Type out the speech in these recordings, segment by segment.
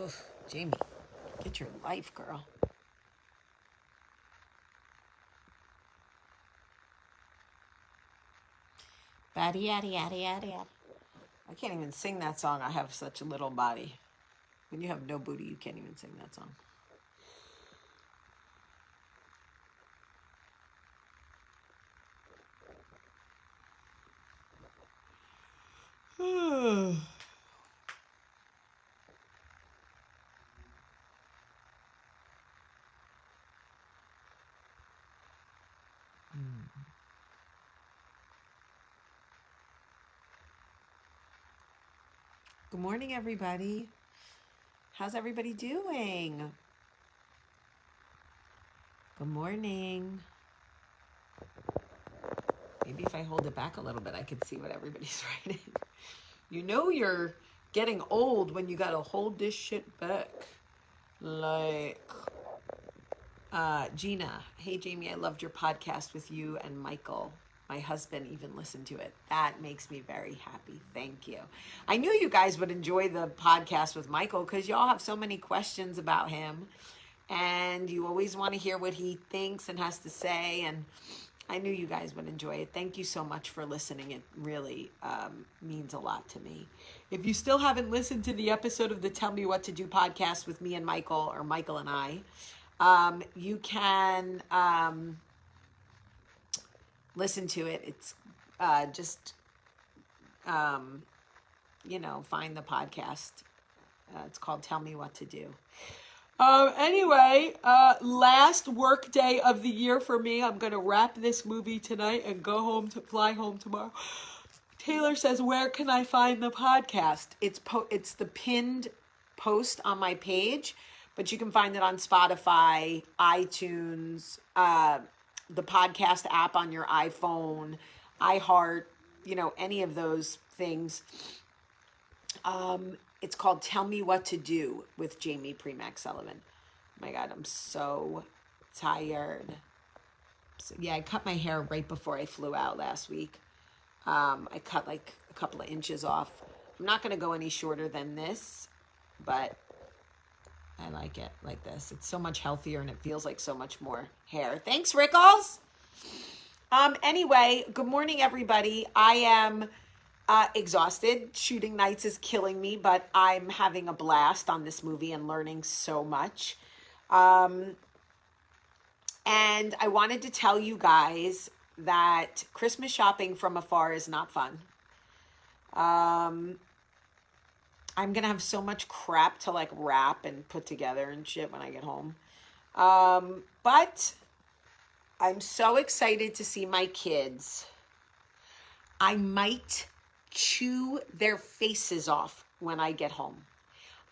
Ugh, Jamie, get your life, girl. Batty, yaddy, yaddy, yaddy, yaddy. I can't even sing that song. I have such a little body. When you have no booty, you can't even sing that song. Good morning, everybody. How's everybody doing? Good morning. Maybe if I hold it back a little bit, I could see what everybody's writing. You know you're getting old when you gotta hold this shit back. Like, Gina, hey Jamie, I loved your podcast with you and Michael. My husband even listened to it. That makes me very happy. Thank you. I knew you guys would enjoy the podcast with Michael because y'all have so many questions about him and you always want to hear what he thinks and has to say. And I knew you guys would enjoy it. Thank you so much for listening. It really means a lot to me. If you still haven't listened to the episode of the Tell Me What to Do podcast with me and Michael, or Michael and I, you can listen to it. It's just, find the podcast. It's called Tell Me What to Do. Anyway, last work day of the year for me. I'm going to wrap this movie tonight and fly home tomorrow. Taylor says, where can I find the podcast? It's the pinned post on my page, but you can find it on Spotify, iTunes, the podcast app on your iPhone, iHeart, any of those things. It's called Tell Me What to Do with Jamie Premack Sullivan. Oh my God, I'm so tired. So, yeah, I cut my hair right before I flew out last week. I cut like a couple of inches off. I'm not going to go any shorter than this, but I like it like this. It's so much healthier and it feels like so much more hair. Thanks, Rickles. Anyway, good morning, everybody. I am exhausted. Shooting nights is killing me, but I'm having a blast on this movie and learning so much. And I wanted to tell you guys that Christmas shopping from afar is not fun. I'm going to have so much crap to like wrap and put together and shit when I get home. But I'm so excited to see my kids. I might chew their faces off when I get home.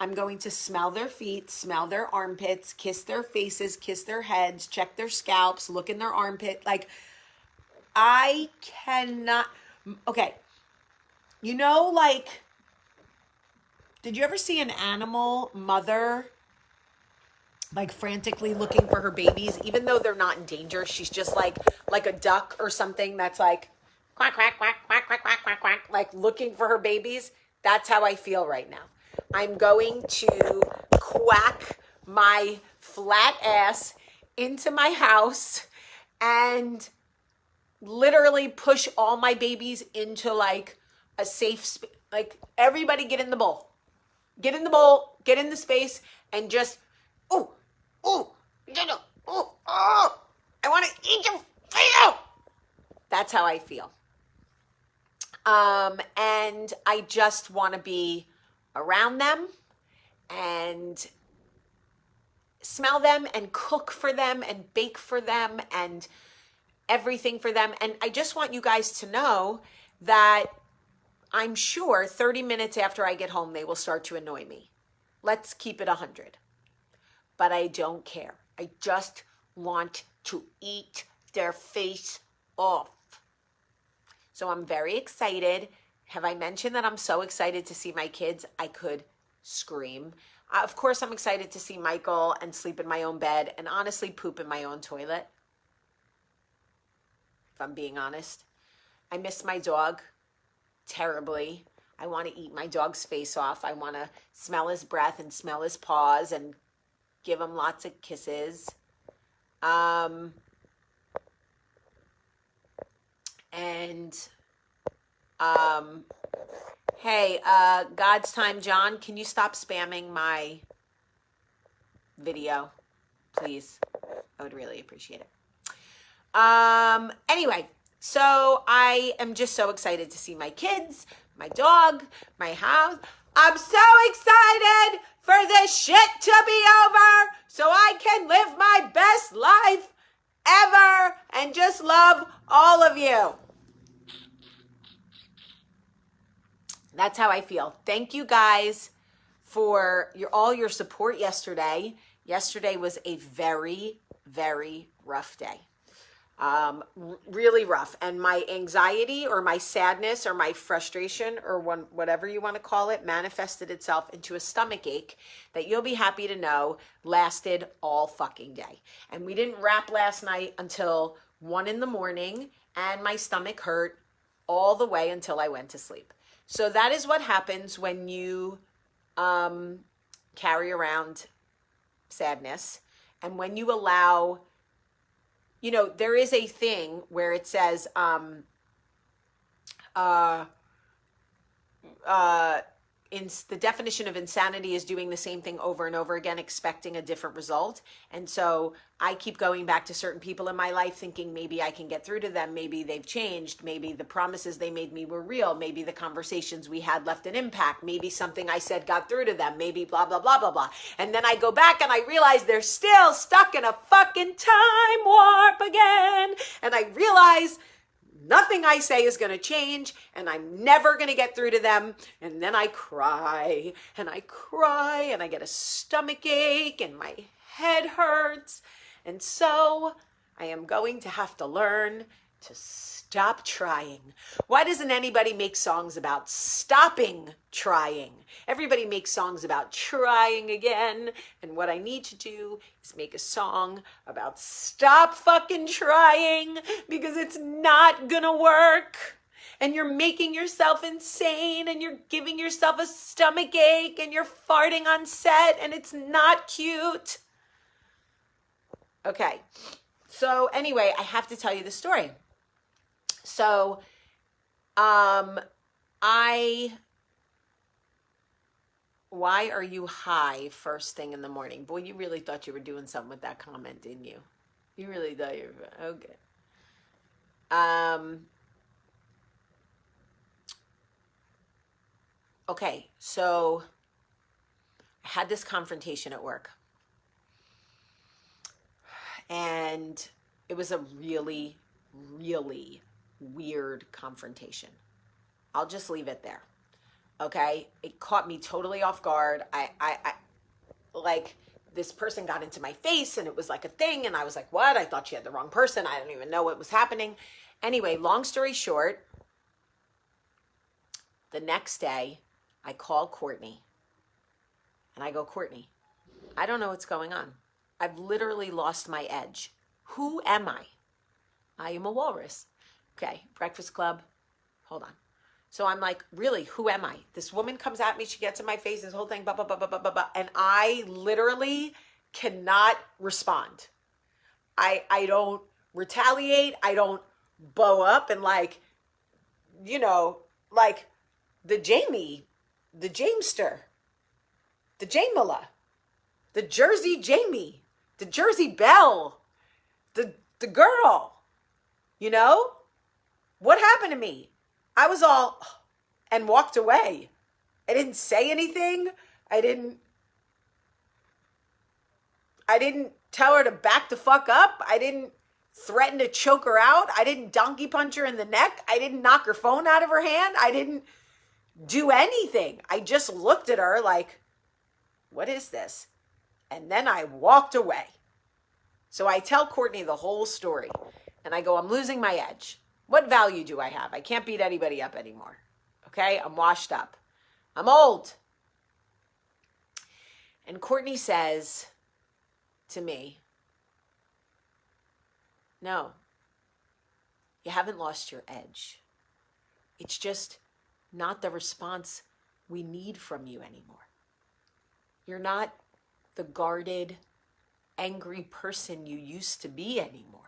I'm going to smell their feet, smell their armpits, kiss their faces, kiss their heads, check their scalps, look in their armpit. Like, I cannot. Okay. Like, did you ever see an animal mother like frantically looking for her babies, even though they're not in danger? She's just like a duck or something that's like quack, quack, quack, quack, quack, quack, quack, quack, like looking for her babies. That's how I feel right now. I'm going to quack my flat ass into my house and literally push all my babies into like a safe space. Like, everybody get in the bowl. Get in the bowl, get in the space, and just, I want to eat your face. That's how I feel. And I just want to be around them and smell them and cook for them and bake for them and everything for them. And I just want you guys to know that I'm sure 30 minutes after I get home, they will start to annoy me. Let's keep it 100. But I don't care. I just want to eat their face off. So I'm very excited. Have I mentioned that I'm so excited to see my kids? I could scream. Of course, I'm excited to see Michael and sleep in my own bed and honestly poop in my own toilet. If I'm being honest. I miss my dog terribly. I want to eat my dog's face off. I want to smell his breath and smell his paws and give him lots of kisses. Hey, God's Time John, can you stop spamming my video, please? I would really appreciate it. Anyway, so I am just so excited to see my kids, my dog, my house. I'm so excited for this shit to be over so I can live my best life ever and just love all of you. That's how I feel. Thank you guys for all your support yesterday. Yesterday was a very, very rough day. Really rough. And my anxiety or my sadness or my frustration or whatever you want to call it manifested itself into a stomach ache that you'll be happy to know lasted all fucking day. And we didn't wrap last night until 1 a.m. and my stomach hurt all the way until I went to sleep. So that is what happens when you carry around sadness and when you allow, you know, there is a thing where it says the definition of insanity is doing the same thing over and over again, expecting a different result. And so I keep going back to certain people in my life thinking maybe I can get through to them. Maybe they've changed. Maybe the promises they made me were real. Maybe the conversations we had left an impact. Maybe something I said got through to them. Maybe blah, blah, blah, blah, blah. And then I go back and I realize they're still stuck in a fucking time warp again. And I realize nothing I say is going to change, and I'm never going to get through to them. And then I cry, and I cry, and I get a stomach ache, and my head hurts. And so I am going to have to learn to stop trying. Why doesn't anybody make songs about stopping trying? Everybody makes songs about trying again. And what I need to do is make a song about stop fucking trying, because it's not gonna work. And you're making yourself insane, and you're giving yourself a stomach ache, and you're farting on set, and it's not cute. Okay. So anyway, I have to tell you the story. So, why are you high first thing in the morning? Boy, you really thought you were doing something with that comment, didn't you? You really thought you were, okay. Okay, so I had this confrontation at work. And it was a really, really weird confrontation. I'll just leave it there. Okay? It caught me totally off guard. I like, this person got into my face and it was like a thing. And I was like, what? I thought she had the wrong person. I didn't even know what was happening. Anyway, long story short, the next day I call Courtney and I go, Courtney, I don't know what's going on. I've literally lost my edge. Who am I? I am a walrus. Okay, Breakfast Club. Hold on. So I'm like, really, who am I? This woman comes at me. She gets in my face, this whole thing, blah, blah, blah, blah, blah, blah, blah. And I literally cannot respond. I don't retaliate. I don't bow up and like, you know, like the Jamester, the Jamila, the Jersey Jamie, the Jersey Belle, the girl, you know? What happened to me? I was all, and walked away. I didn't say anything. I didn't tell her to back the fuck up. I didn't threaten to choke her out. I didn't donkey punch her in the neck. I didn't knock her phone out of her hand. I didn't do anything. I just looked at her like, what is this? And then I walked away. So I tell Courtney the whole story. And I go, I'm losing my edge. What value do I have? I can't beat anybody up anymore. Okay? I'm washed up. I'm old. And Courtney says to me, no, you haven't lost your edge. It's just not the response we need from you anymore. You're not the guarded, angry person you used to be anymore.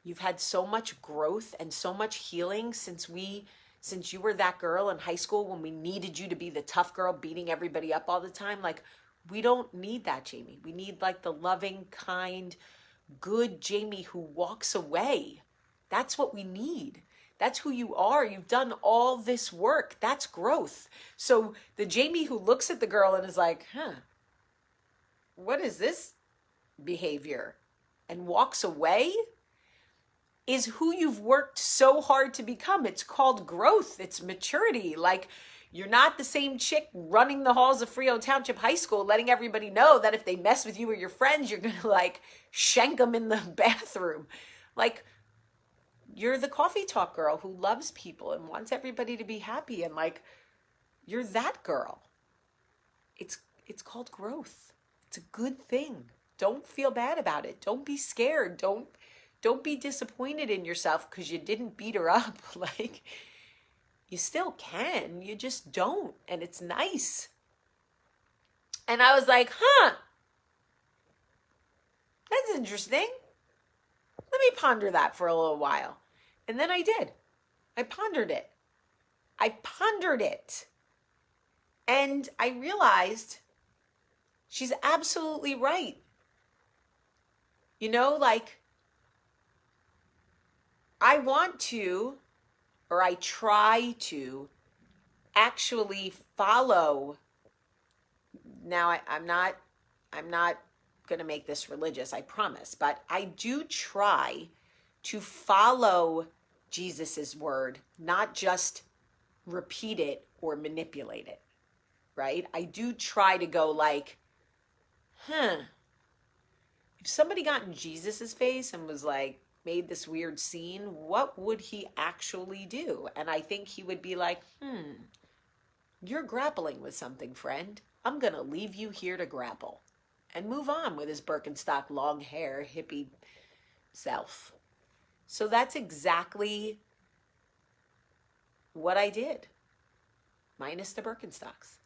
You've had so much growth and so much healing since you were that girl in high school when we needed you to be the tough girl beating everybody up all the time. Like, we don't need that, Jamie. We need like the loving, kind, good Jamie who walks away. That's what we need. That's who you are. You've done all this work. That's growth. So the Jamie who looks at the girl and is like, what is this behavior? And walks away is who you've worked so hard to become. It's called growth. It's maturity. Like, you're not the same chick running the halls of Frio Township High School, letting everybody know that if they mess with you or your friends, you're going to like shank them in the bathroom. Like, you're the coffee talk girl who loves people and wants everybody to be happy. And like, you're that girl. It's called growth. It's a good thing. Don't feel bad about it. Don't be scared. Don't be disappointed in yourself because you didn't beat her up. Like, you still can. You just don't. And it's nice. And I was like, that's interesting. Let me ponder that for a little while. And then I did. I pondered it. And I realized she's absolutely right. You know, like, I want to, or I try to actually follow. Now, I'm not going to make this religious, I promise, but I do try to follow Jesus's word, not just repeat it or manipulate it, right? I do try to go like, if somebody got in Jesus's face and was like, made this weird scene, what would he actually do? And I think he would be like, you're grappling with something, friend. I'm going to leave you here to grapple. And move on with his Birkenstock long hair, hippie self. So that's exactly what I did. Minus the Birkenstocks.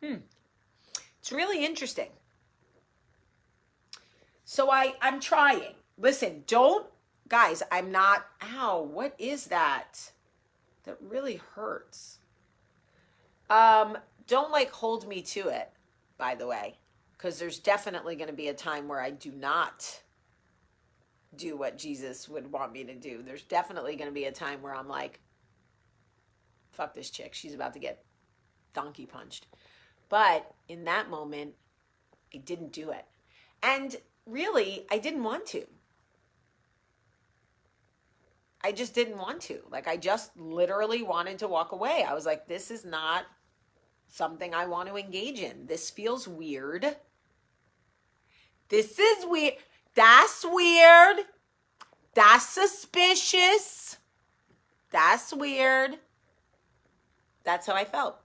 It's really interesting. So I'm trying. Listen, guys, I'm not, what is that? That really hurts. Don't like hold me to it, by the way, because there's definitely going to be a time where I do not do what Jesus would want me to do. There's definitely going to be a time where I'm like, fuck this chick. She's about to get donkey punched. But in that moment, I didn't do it. And really, I didn't want to. I just didn't want to. Like, I just literally wanted to walk away. I was like, this is not something I want to engage in. This feels weird. This is weird. That's weird. That's suspicious. That's weird. That's how I felt.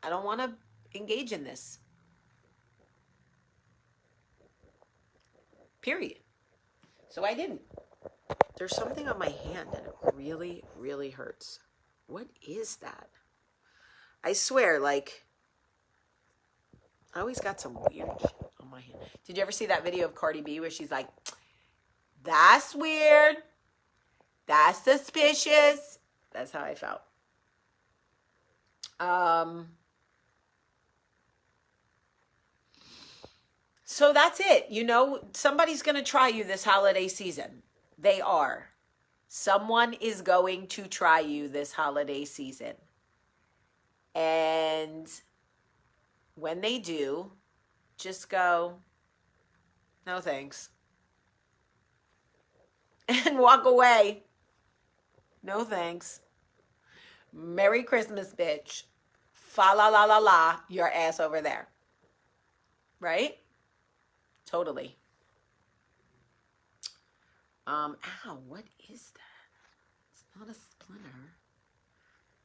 I don't want to engage in this. Period. So I didn't. There's something on my hand and it really, really hurts. What is that? I swear, like, I always got some weird shit on my hand. Did you ever see that video of Cardi B where she's like, that's weird. That's suspicious. That's how I felt. So that's it. You know, somebody's going to try you this holiday season. They are. Someone is going to try you this holiday season. And when they do, just go, no thanks. And walk away. No thanks. Merry Christmas, bitch. Fa la la la la, your ass over there. Right? Totally. Ow, what is that? It's not a splinter.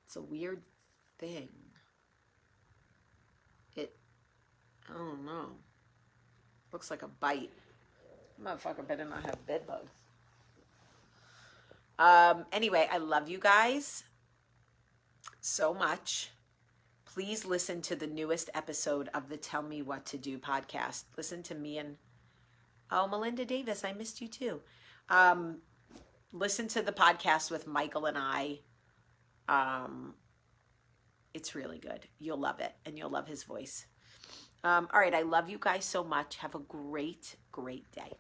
It's a weird thing. I don't know. Looks like a bite. Motherfucker better not have bed bugs. Anyway, I love you guys so much. Please listen to the newest episode of the Tell Me What to Do podcast. Listen to me and, oh, Melinda Davis, I missed you too. Listen to the podcast with Michael and I. It's really good. You'll love it, and you'll love his voice. All right, I love you guys so much. Have a great, great day.